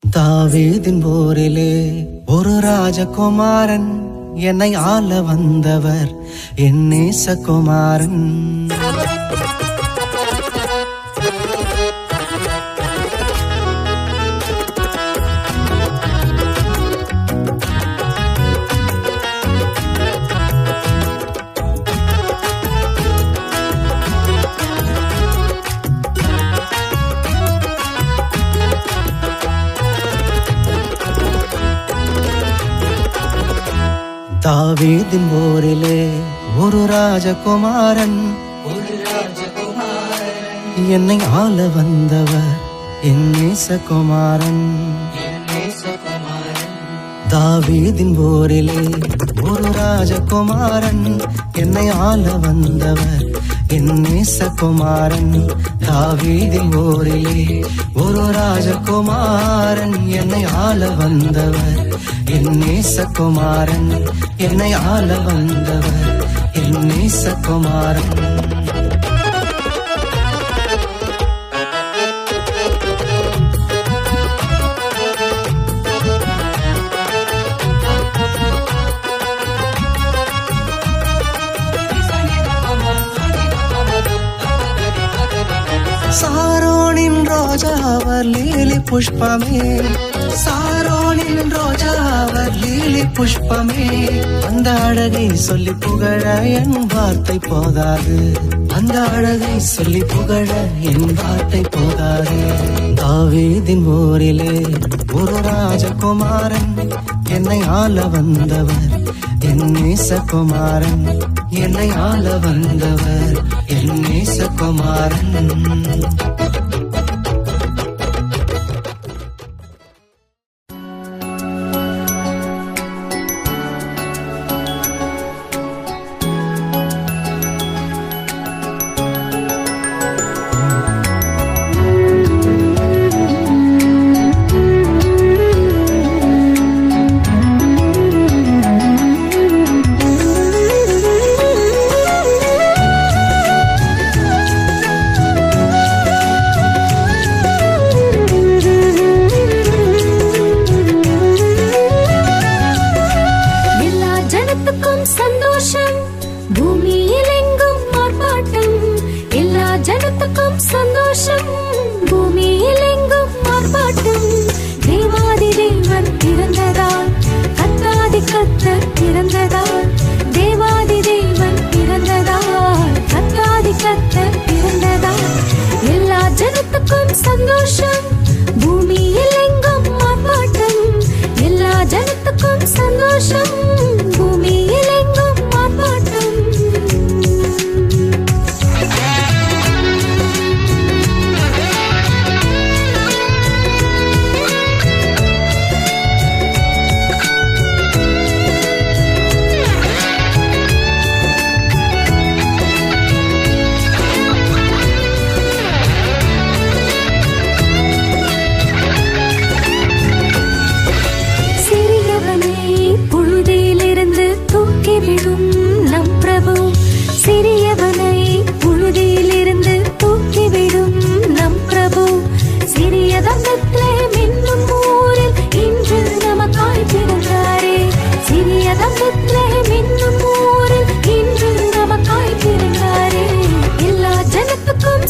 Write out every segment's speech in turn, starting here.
தாவீதின் போரிலே ஒரு ராஜகுமாரன் என்னை ஆள வந்தவர் என் நேசகுமாரன். தாவீதின் போரிலே ஒரு ராஜகுமாரன் என்னை ஆள வந்தவர் என் நேசகுமாரன். தாவீதின் போரிலே ஒரு ராஜகுமாரன் என்னை ஆள வந்தவர் என் நேசகுமாரன். தாவீதின் போரிலே ஒரு ராஜகுமாரன் என்னை ஆள வந்தவர் என் நேசகுமாரன். என்னை ஆள வந்தவர் என் நேசகுமாரன். சாரோனின் ரோஜாவர் லீலி புஷ்பமே, சாரோனின் ரோஜாவர் லீலி புஷ்பமே. அந்த அழகை சொல்லி புகழ என் வார்த்தை போதாது, அந்த அழகை சொல்லி புகழ என் வார்த்தை போதாது. தாவீதின் போரிலே ஒரு ராஜகுமாரன் என்னை ஆள வந்தவர் என் நேசகுமாரன். என்னை ஆள வந்தவர் என் நேசகுமாரன். சந்தோஷம் பூமியில் எங்கும் ஆர்ப்பாட்டம். தேவாதி தேவன் பிறந்ததால், கத்தாதி கத்தர் பிறந்ததால், தேவாதி தேவன் பிறந்ததால், கத்தாதி கத்தர் பிறந்ததால். எல்லா ஜனத்துக்கும் சந்தோஷம் பூமியில் எங்கும் ஆர்ப்பாட்டம். எல்லா ஜனத்துக்கும் சந்தோஷம் பூமியில் எங்கும் ஆர்ப்பாட்டம்.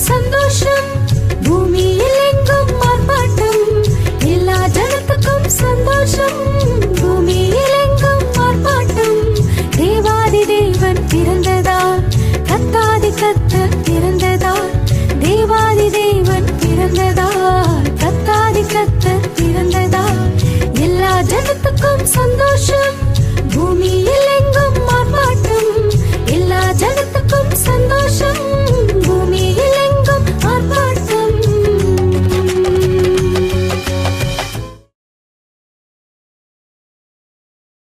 சந்தோஷம் பூமியில் எங்கும் ஆர்ப்பாட்டம். எல்லா ஜனத்துக்கும் சந்தோஷம் பூமியில் எங்கும் ஆர்ப்பாட்டம். தேவாதி தேவன் பிறந்ததால், கத்தாதி கத்தர் பிறந்ததால், தேவாதி தேவன் பிறந்ததால், கத்தாதி கத்தர்